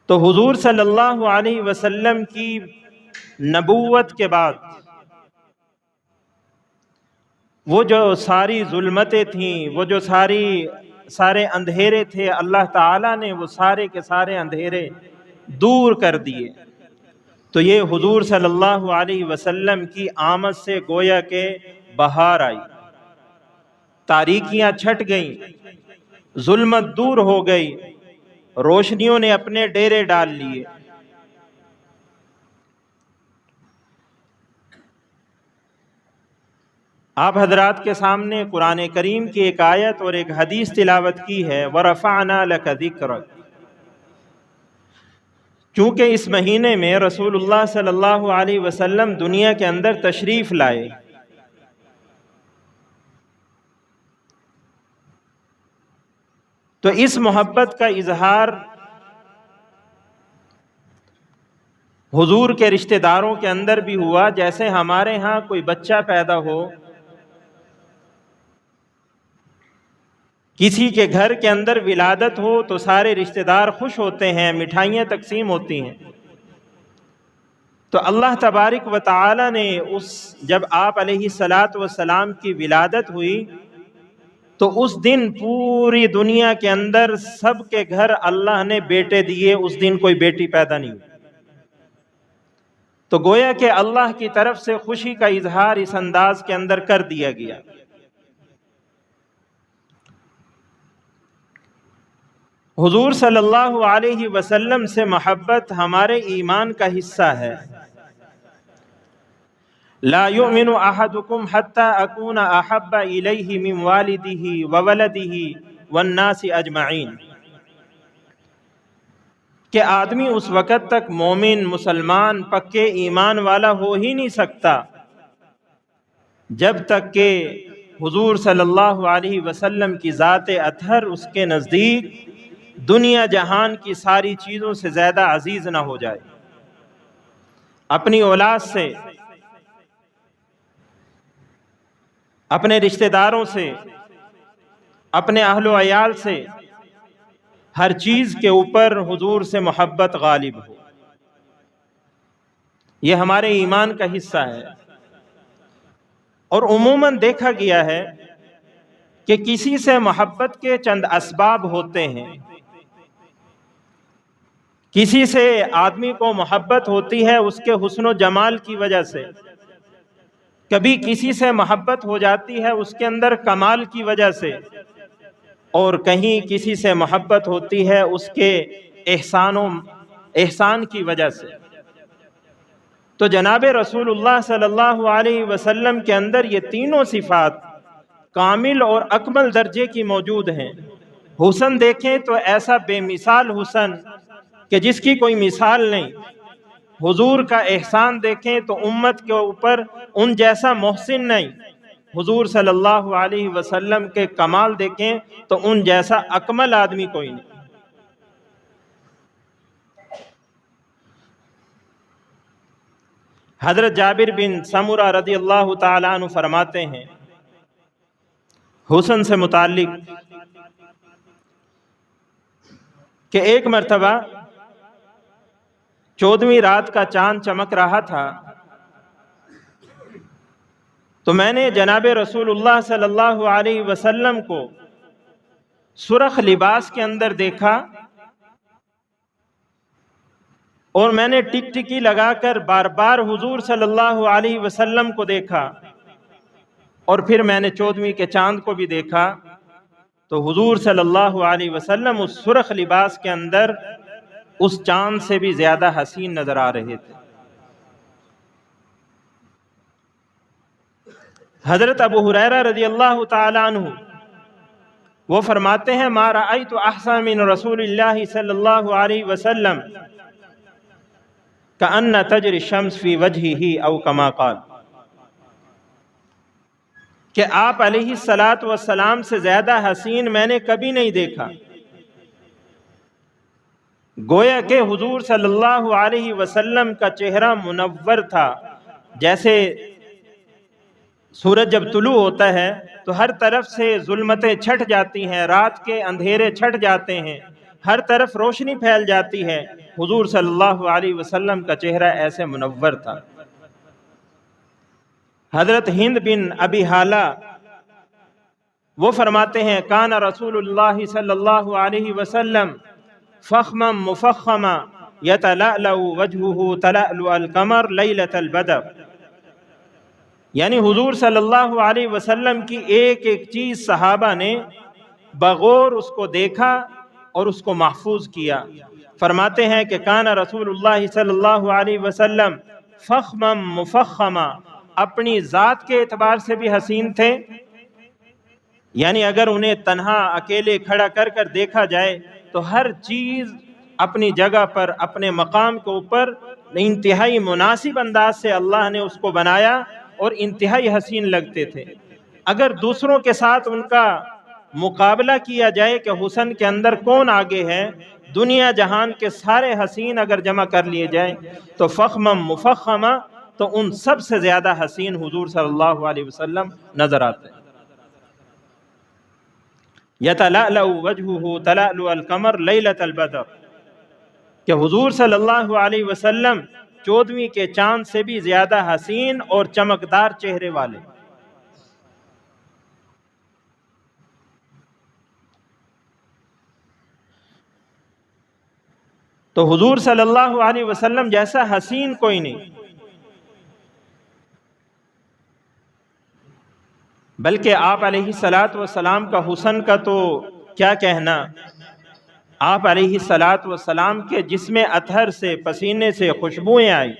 تو حضور صلی اللہ علیہ وسلم کی نبوت کے بعد وہ جو ساری ظلمتیں تھیں، وہ جو سارے اندھیرے تھے، اللہ تعالیٰ نے وہ سارے کے سارے اندھیرے دور کر دیے۔ تو یہ حضور صلی اللہ علیہ وسلم کی آمد سے گویا کہ بہار آئی، تاریکیاں چھٹ گئیں، ظلمت دور ہو گئی، روشنیوں نے اپنے ڈیرے ڈال لیے۔ آپ حضرات کے سامنے قرآن کریم کی ایک آیت اور ایک حدیث تلاوت کی ہے، وَرَفَعْنَا لَكَ ذِكْرَكَ۔ چونکہ اس مہینے میں رسول اللہ صلی اللہ علیہ وسلم دنیا کے اندر تشریف لائے، تو اس محبت کا اظہار حضور کے رشتہ داروں کے اندر بھی ہوا۔ جیسے ہمارے ہاں کوئی بچہ پیدا ہو، کسی کے گھر کے اندر ولادت ہو تو سارے رشتہ دار خوش ہوتے ہیں، مٹھائیاں تقسیم ہوتی ہیں۔ تو اللہ تبارک و تعالی نے جب آپ علیہ السلام کی ولادت ہوئی تو اس دن پوری دنیا کے اندر سب کے گھر اللہ نے بیٹے دیے، اس دن کوئی بیٹی پیدا نہیں ہوئی۔ تو گویا کہ اللہ کی طرف سے خوشی کا اظہار اس انداز کے اندر کر دیا گیا۔ حضور صلی اللہ علیہ وسلم سے محبت ہمارے ایمان کا حصہ ہے۔ لا یؤمن احدکم حتی اکون احب الیہ من والدہ وولدہ والناس اجمعین، کہ آدمی اس وقت تک مومن، مسلمان، پکے ایمان والا ہو ہی نہیں سکتا جب تک کہ حضور صلی اللہ علیہ وسلم کی ذات اطہر اس کے نزدیک دنیا جہان کی ساری چیزوں سے زیادہ عزیز نہ ہو جائے۔ اپنی اولاد سے، اپنے رشتہ داروں سے، اپنے اہل و عیال سے، ہر چیز کے اوپر حضور سے محبت غالب ہو۔ یہ ہمارے ایمان کا حصہ ہے۔ اور عموماً دیکھا گیا ہے کہ کسی سے محبت کے چند اسباب ہوتے ہیں۔ کسی سے آدمی کو محبت ہوتی ہے اس کے حسن و جمال کی وجہ سے، کبھی کسی سے محبت ہو جاتی ہے اس کے اندر کمال کی وجہ سے، اور کہیں کسی سے محبت ہوتی ہے اس کے احسان کی وجہ سے۔ تو جناب رسول اللہ صلی اللہ علیہ وسلم کے اندر یہ تینوں صفات کامل اور اکمل درجے کی موجود ہیں۔ حسن دیکھیں تو ایسا بے مثال حسن کہ جس کی کوئی مثال نہیں۔ حضور کا احسان دیکھیں تو امت کے اوپر ان جیسا محسن نہیں۔ حضور صلی اللہ علیہ وسلم کے کمال دیکھیں تو ان جیسا اکمل آدمی کوئی نہیں۔ حضرت جابر بن سمرہ رضی اللہ تعالیٰ عنہ فرماتے ہیں حسن سے متعلق کہ ایک مرتبہ 14ویں رات کا چاند چمک رہا تھا، تو میں نے جناب رسول اللہ صلی اللہ علیہ وسلم کو سرخ لباس کے اندر دیکھا، اور میں نے ٹک ٹکی لگا کر بار بار حضور صلی اللہ علیہ وسلم کو دیکھا، اور پھر میں نے 14ویں کے چاند کو بھی دیکھا، تو حضور صلی اللہ علیہ وسلم اس سرخ لباس کے اندر اس چاند سے بھی زیادہ حسین نظر آ رہے تھے۔ حضرت ابو ہریرہ رضی اللہ تعالی عنہ وہ فرماتے ہیں ما رأیت احسن من رسول اللہ صلی اللہ علیہ وسلم کأن تجری الشمس فی وجہہ او کما قال، کہ آپ علیہ السلام سے زیادہ حسین میں نے کبھی نہیں دیکھا۔ گویا کہ حضور صلی اللہ علیہ وسلم کا چہرہ منور تھا۔ جیسے سورج جب طلوع ہوتا ہے تو ہر طرف سے ظلمتیں چھٹ جاتی ہیں، رات کے اندھیرے چھٹ جاتے ہیں، ہر طرف روشنی پھیل جاتی ہے، حضور صلی اللہ علیہ وسلم کا چہرہ ایسے منور تھا۔ حضرت ہند بن ابی حالہ وہ فرماتے ہیں کان رسول اللہ صلی اللہ علیہ وسلم فخما مفخما یتلألأ وجہہ تلألؤ القمر لیلۃ البدر، یعنی حضور صلی اللہ علیہ وسلم کی ایک ایک چیز صحابہ نے بغور اس کو دیکھا اور اس کو محفوظ کیا۔ فرماتے ہیں کہ کان رسول اللہ صلی اللہ علیہ وسلم فخما مفخما، اپنی ذات کے اعتبار سے بھی حسین تھے، یعنی اگر انہیں تنہا اکیلے کھڑا کر کر دیکھا جائے تو ہر چیز اپنی جگہ پر اپنے مقام کے اوپر انتہائی مناسب انداز سے اللہ نے اس کو بنایا اور انتہائی حسین لگتے تھے۔ اگر دوسروں کے ساتھ ان کا مقابلہ کیا جائے کہ حسن کے اندر کون آگے ہے، دنیا جہان کے سارے حسین اگر جمع کر لیے جائیں تو فخما مفخما تو ان سب سے زیادہ حسین حضور صلی اللہ علیہ وسلم نظر آتے ہیں۔ یتلألأ وجہہ تلألؤ القمر لیلۃ البدر، کہ حضور صلی اللہ علیہ وسلم 14ویں کے چاند سے بھی زیادہ حسین اور چمکدار چہرے والے۔ تو حضور صلی اللہ علیہ وسلم جیسا حسین کوئی نہیں، بلکہ آپ علیہ الصلاۃ والسلام کا حسن کا تو کیا کہنا، آپ علیہ الصلاۃ والسلام کے جسم اطہر سے، پسینے سے خوشبوئیں آئی،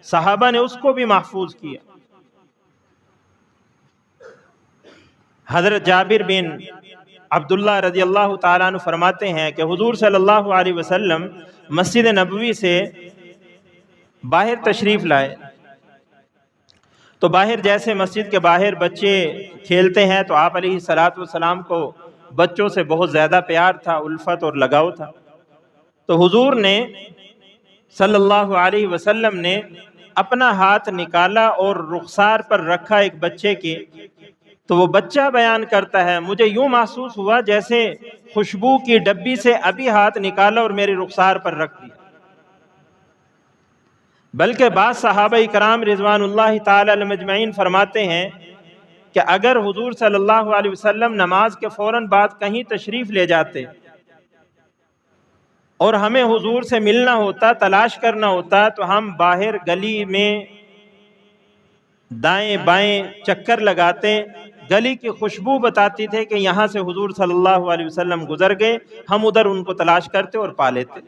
صحابہ نے اس کو بھی محفوظ کیا۔ حضرت جابر بن عبداللہ رضی اللہ تعالیٰ عنہ فرماتے ہیں کہ حضور صلی اللہ علیہ وسلم مسجد نبوی سے باہر تشریف لائے، تو باہر جیسے مسجد کے باہر بچے کھیلتے ہیں تو آپ علیہ الصلاۃ والسلام کو بچوں سے بہت زیادہ پیار تھا، الفت اور لگاؤ تھا۔ تو حضور نے صلی اللہ علیہ وسلم نے اپنا ہاتھ نکالا اور رخسار پر رکھا ایک بچے کے، تو وہ بچہ بیان کرتا ہے مجھے یوں محسوس ہوا جیسے خوشبو کی ڈبی سے ابھی ہاتھ نکالا اور میری رخسار پر رکھ دیا۔ بلکہ بعض صحابہ کرام رضوان اللہ تعالی علیہم اجمعین فرماتے ہیں کہ اگر حضور صلی اللہ علیہ وسلم نماز کے فوراً بعد کہیں تشریف لے جاتے اور ہمیں حضور سے ملنا ہوتا، تلاش کرنا ہوتا، تو ہم باہر گلی میں دائیں بائیں چکر لگاتے، گلی کی خوشبو بتاتی تھے کہ یہاں سے حضور صلی اللہ علیہ وسلم گزر گئے، ہم ادھر ان کو تلاش کرتے اور پا لیتے۔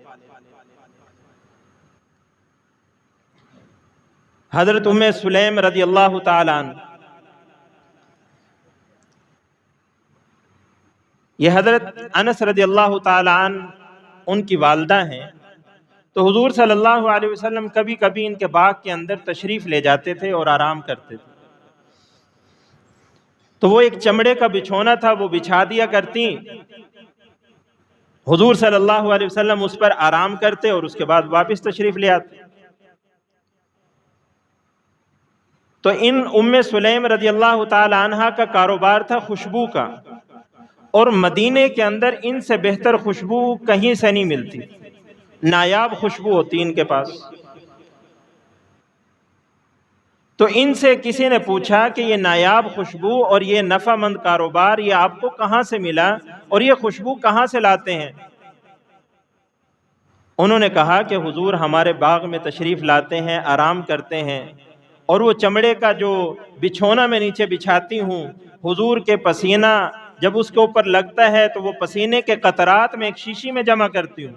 حضرت ام سلیم رضی اللہ تعالیٰ عنہ، یہ حضرت انس رضی اللہ تعالیٰ عنہ ان کی والدہ ہیں، تو حضور صلی اللہ علیہ وسلم کبھی کبھی ان کے باغ کے اندر تشریف لے جاتے تھے اور آرام کرتے تھے، تو وہ ایک چمڑے کا بچھونا تھا، وہ بچھا دیا کرتی، حضور صلی اللہ علیہ وسلم اس پر آرام کرتے اور اس کے بعد واپس تشریف لے آتے۔ تو ان ام سلیم رضی اللہ تعالی عنہا کا کاروبار تھا خوشبو کا، اور مدینے کے اندر ان سے بہتر خوشبو کہیں سے نہیں ملتی، نایاب خوشبو ہوتی ان کے پاس۔ تو ان سے کسی نے پوچھا کہ یہ نایاب خوشبو اور یہ نفع مند کاروبار یہ آپ کو کہاں سے ملا اور یہ خوشبو کہاں سے لاتے ہیں؟ انہوں نے کہا کہ حضور ہمارے باغ میں تشریف لاتے ہیں، آرام کرتے ہیں، اور وہ چمڑے کا جو بچھونا میں نیچے بچھاتی ہوں، حضور کے پسینہ جب اس کے اوپر لگتا ہے تو وہ پسینے کے قطرات میں ایک شیشی میں جمع کرتی ہوں،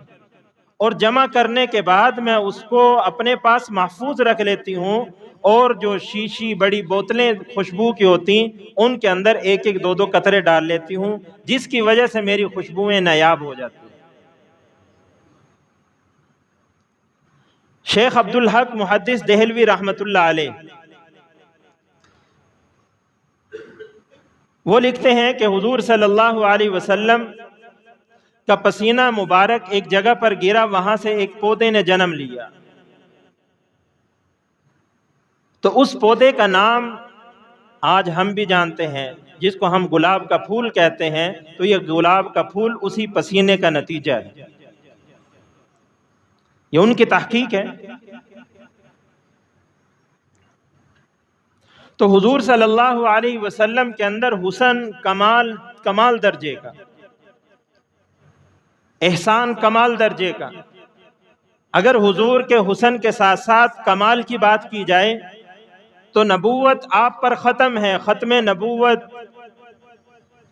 اور جمع کرنے کے بعد میں اس کو اپنے پاس محفوظ رکھ لیتی ہوں، اور جو شیشی بڑی بوتلیں خوشبو کی ہوتی ان کے اندر ایک ایک دو دو قطرے ڈال لیتی ہوں، جس کی وجہ سے میری خوشبوئیں نایاب ہو جاتی ہیں۔ شیخ عبدالحق محدث دہلوی رحمۃ اللہ علیہ وہ لکھتے ہیں کہ حضور صلی اللہ علیہ وسلم کا پسینہ مبارک ایک جگہ پر گرا، وہاں سے ایک پودے نے جنم لیا، تو اس پودے کا نام آج ہم بھی جانتے ہیں، جس کو ہم گلاب کا پھول کہتے ہیں، تو یہ گلاب کا پھول اسی پسینے کا نتیجہ ہے۔ یہ ان کی تحقیق ہے۔ تو حضور صلی اللہ علیہ وسلم کے اندر حسن کمال درجے کا، احسان کمال درجے کا۔ اگر حضور کے حسن کے ساتھ ساتھ کمال کی بات کی جائے تو نبوت آپ پر ختم ہے، ختم نبوت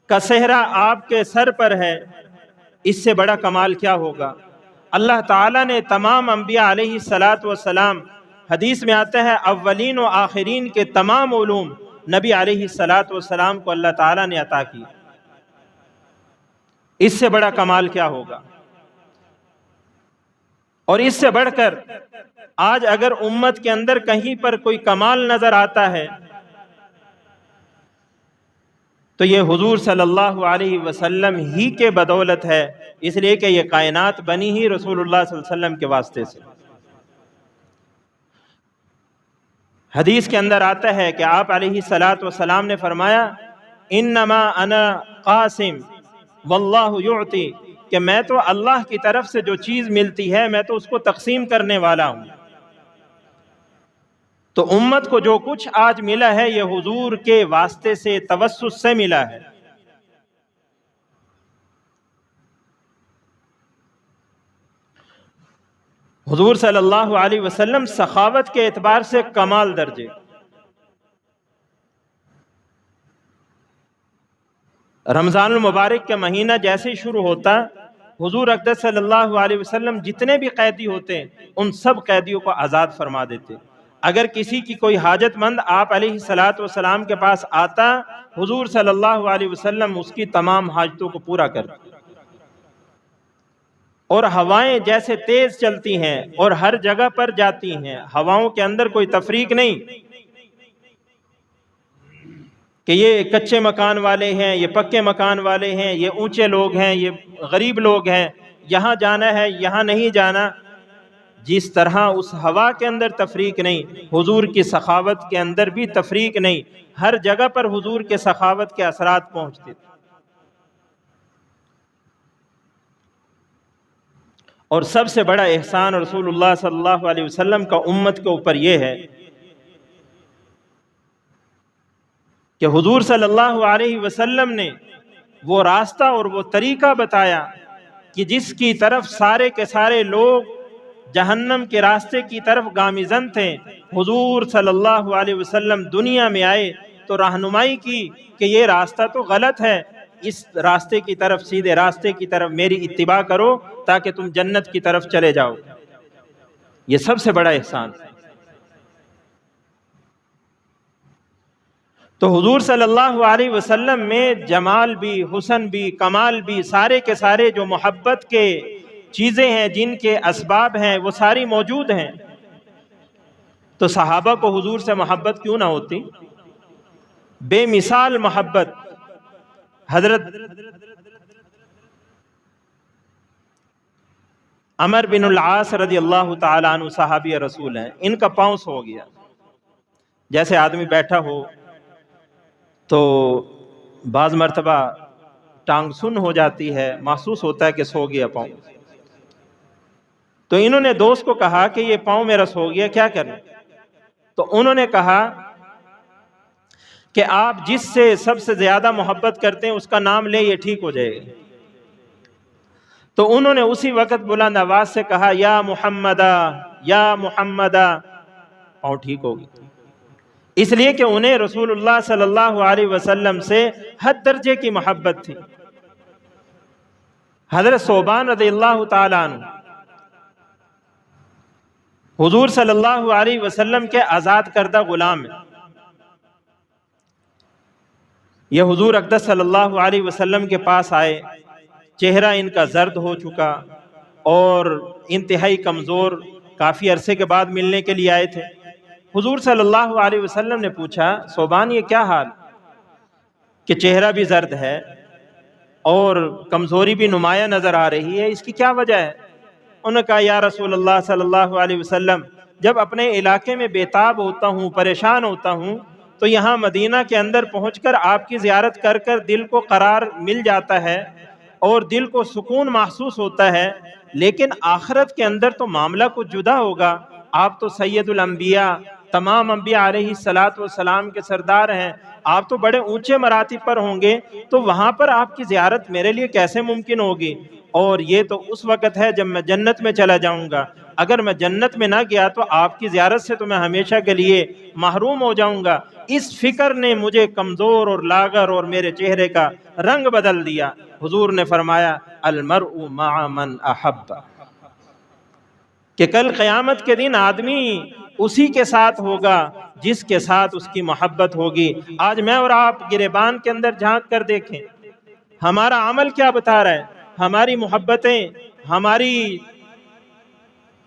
کا صحرا آپ کے سر پر ہے، اس سے بڑا کمال کیا ہوگا؟ اللہ تعالیٰ نے تمام انبیاء علیہ الصلاۃ والسلام، حدیث میں آتا ہے اولین و آخرین کے تمام علوم نبی علیہ الصلاۃ والسلام کو اللہ تعالیٰ نے عطا کی، اس سے بڑا کمال کیا ہوگا؟ اور اس سے بڑھ کر آج اگر امت کے اندر کہیں پر کوئی کمال نظر آتا ہے تو یہ حضور صلی اللہ علیہ وسلم ہی کے بدولت ہے، اس لیے کہ یہ کائنات بنی ہی رسول اللہ صلی اللہ علیہ وسلم کے واسطے سے۔ حدیث کے اندر آتا ہے کہ آپ علیہ الصلاۃ والسلام نے فرمایا انما انا قاسم واللہ یعطی، کہ میں تو اللہ کی طرف سے جو چیز ملتی ہے میں تو اس کو تقسیم کرنے والا ہوں۔ تو امت کو جو کچھ آج ملا ہے یہ حضور کے واسطے سے، توسط سے ملا ہے۔ حضور صلی اللہ علیہ وسلم سخاوت کے اعتبار سے کمال درجے۔ رمضان المبارک کا مہینہ جیسے ہی شروع ہوتا، حضور اقدس صلی اللہ علیہ وسلم جتنے بھی قیدی ہوتے ان سب قیدیوں کو آزاد فرما دیتے۔ اگر کسی کی کوئی حاجت مند آپ علیہ الصلاۃ والسلام کے پاس آتا، حضور صلی اللہ علیہ وسلم اس کی تمام حاجتوں کو پورا کرتے۔ اور ہوائیں جیسے تیز چلتی ہیں اور ہر جگہ پر جاتی ہیں، ہواؤں کے اندر کوئی تفریق نہیں کہ یہ کچے مکان والے ہیں، یہ پکے مکان والے ہیں، یہ اونچے لوگ ہیں، یہ غریب لوگ ہیں، یہاں جانا ہے یہاں نہیں جانا۔ جس طرح اس ہوا کے اندر تفریق نہیں، حضور کی سخاوت کے اندر بھی تفریق نہیں، ہر جگہ پر حضور کے سخاوت کے اثرات پہنچتے تھے۔ اور سب سے بڑا احسان رسول اللہ صلی اللہ علیہ وسلم کا امت کے اوپر یہ ہے کہ حضور صلی اللہ علیہ وسلم نے وہ راستہ اور وہ طریقہ بتایا کہ جس کی طرف سارے کے سارے لوگ جہنم کے راستے کی طرف گامزن تھے۔ حضور صلی اللہ علیہ وسلم دنیا میں آئے تو رہنمائی کی کہ یہ راستہ تو غلط ہے، اس راستے کی طرف، سیدھے راستے کی طرف میری اتباع کرو تاکہ تم جنت کی طرف چلے جاؤ۔ یہ سب سے بڑا احسان ہے۔ تو حضور صلی اللہ علیہ وسلم میں جمال بھی، حسن بھی، کمال بھی، سارے کے سارے جو محبت کے چیزیں ہیں، جن کے اسباب ہیں، وہ ساری موجود ہیں۔ تو صحابہ کو حضور سے محبت کیوں نہ ہوتی؟ بے مثال محبت۔ حضرت عمر بن العاص رضی اللہ تعالی عنہ صحابی رسول ہیں، ان کا پاؤں سو گیا۔ جیسے آدمی بیٹھا ہو تو بعض مرتبہ ٹانگ سن ہو جاتی ہے، محسوس ہوتا ہے کہ سو گیا پاؤں۔ تو انہوں نے دوست کو کہا کہ یہ پاؤں میرا سو گیا، کیا کریں؟ تو انہوں نے کہا کہ آپ جس سے سب سے زیادہ محبت کرتے ہیں اس کا نام لیں، یہ ٹھیک ہو جائے گا۔ تو انہوں نے اسی وقت بلند آواز سے کہا یا محمدہ یا محمدہ، پاؤں ٹھیک ہوگی۔ اس لیے کہ انہیں رسول اللہ صلی اللہ علیہ وسلم سے حد درجے کی محبت تھی۔ حضرت ثوبان رضی اللہ تعالی عنہ حضور صلی اللہ علیہ وسلم کے آزاد کردہ غلام ہیں۔ یہ حضور اقدس صلی اللہ علیہ وسلم کے پاس آئے، چہرہ ان کا زرد ہو چکا اور انتہائی کمزور، کافی عرصے کے بعد ملنے کے لیے آئے تھے۔ حضور صلی اللہ علیہ وسلم نے پوچھا ثوبان یہ کیا حال کہ چہرہ بھی زرد ہے اور کمزوری بھی نمایاں نظر آ رہی ہے، اس کی کیا وجہ ہے؟ انہوں نے کہا یا رسول اللہ صلی اللہ علیہ وسلم، جب اپنے علاقے میں بےتاب ہوتا ہوں، پریشان ہوتا ہوں، تو یہاں مدینہ کے اندر پہنچ کر آپ کی زیارت کر کر دل کو قرار مل جاتا ہے، اور دل کو سکون محسوس ہوتا ہے، لیکن آخرت کے اندر تو معاملہ کچھ جدا ہوگا۔ آپ تو سید الانبیاء، تمام انبیاء علیہ الصلاۃ والسلام کے سردار ہیں، آپ تو بڑے اونچے مراتب پر ہوں گے، تو وہاں پر آپ کی زیارت میرے لیے کیسے ممکن ہوگی؟ اور یہ تو اس وقت ہے جب میں جنت میں چلا جاؤں گا، اگر میں جنت میں نہ گیا تو آپ کی زیارت سے تو میں ہمیشہ کے لیے محروم ہو جاؤں گا۔ اس فکر نے مجھے کمزور اور لاغر اور میرے چہرے کا رنگ بدل دیا۔ حضور نے فرمایا المرء مع من احب، کہ کل قیامت کے دن آدمی اسی کے ساتھ ہوگا جس کے ساتھ اس کی محبت ہوگی۔ آج میں اور آپ گریبان کے اندر جھانک کر دیکھیں، ہمارا عمل کیا بتا رہا ہے؟ ہماری محبتیں، ہماری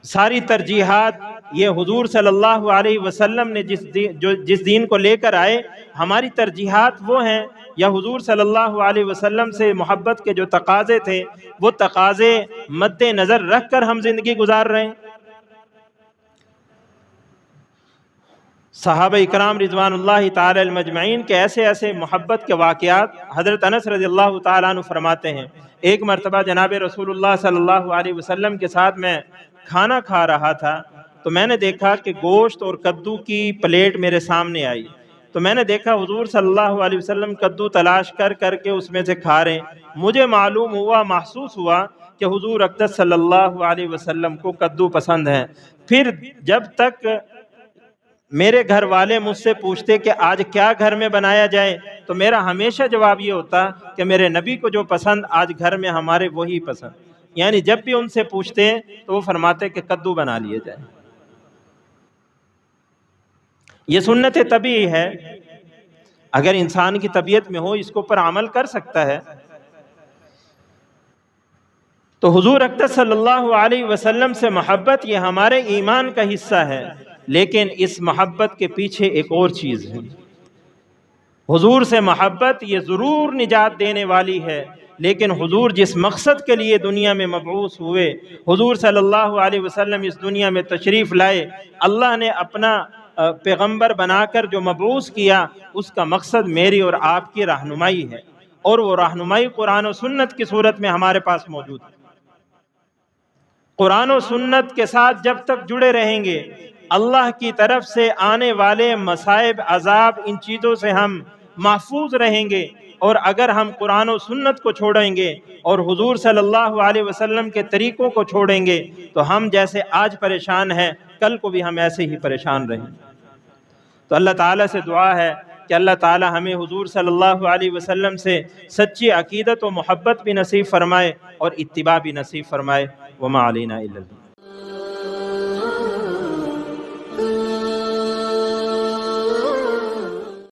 ساری ترجیحات، یہ حضور صلی اللہ علیہ وسلم نے جس دین کو لے کر آئے، ہماری ترجیحات وہ ہیں، یا حضور صلی اللہ علیہ وسلم سے محبت کے جو تقاضے تھے وہ تقاضے مد نظر رکھ کر ہم زندگی گزار رہے ہیں؟ صحابہ اکرام رضوان اللہ تعالی المجمعین کے ایسے ایسے محبت کے واقعات حضرت انس رضی اللہ تعالیٰ عنہ فرماتے ہیں، ایک مرتبہ جناب رسول اللہ صلی اللہ علیہ وسلم کے ساتھ میں کھانا کھا رہا تھا، تو میں نے دیکھا کہ گوشت اور کدو کی پلیٹ میرے سامنے آئی، تو میں نے دیکھا حضور صلی اللہ علیہ وسلم کدو تلاش کر کر کے اس میں سے کھا رہے ہیں۔ مجھے معلوم ہوا، محسوس ہوا کہ حضور اقدس صلی اللہ علیہ وسلم کو کدو پسند ہے۔ پھر جب تک میرے گھر والے مجھ سے پوچھتے کہ آج کیا گھر میں بنایا جائے، تو میرا ہمیشہ جواب یہ ہوتا کہ میرے نبی کو جو پسند آج گھر میں ہمارے وہی پسند، یعنی جب بھی ان سے پوچھتے تو وہ فرماتے کہ کدو بنا لیے جائے۔ یہ سنت طبیعی ہے، اگر انسان کی طبیعت میں ہو اس کو پر عمل کر سکتا ہے۔ تو حضور اقدس صلی اللہ علیہ وسلم سے محبت یہ ہمارے ایمان کا حصہ ہے، لیکن اس محبت کے پیچھے ایک اور چیز ہے۔ حضور سے محبت یہ ضرور نجات دینے والی ہے، لیکن حضور جس مقصد کے لیے دنیا میں مبعوث ہوئے، حضور صلی اللہ علیہ وسلم اس دنیا میں تشریف لائے، اللہ نے اپنا پیغمبر بنا کر جو مبعوث کیا، اس کا مقصد میری اور آپ کی رہنمائی ہے، اور وہ رہنمائی قرآن و سنت کی صورت میں ہمارے پاس موجود ہے۔ قرآن و سنت کے ساتھ جب تک جڑے رہیں گے، اللہ کی طرف سے آنے والے مصائب، عذاب، ان چیزوں سے ہم محفوظ رہیں گے، اور اگر ہم قرآن و سنت کو چھوڑیں گے اور حضور صلی اللہ علیہ وسلم کے طریقوں کو چھوڑیں گے تو ہم جیسے آج پریشان ہیں کل کو بھی ہم ایسے ہی پریشان رہیں۔ تو اللہ تعالیٰ سے دعا ہے کہ اللہ تعالیٰ ہمیں حضور صلی اللہ علیہ وسلم سے سچی عقیدت و محبت بھی نصیب فرمائے اور اتباع بھی نصیب فرمائے۔ وما علینا الا البلاغ۔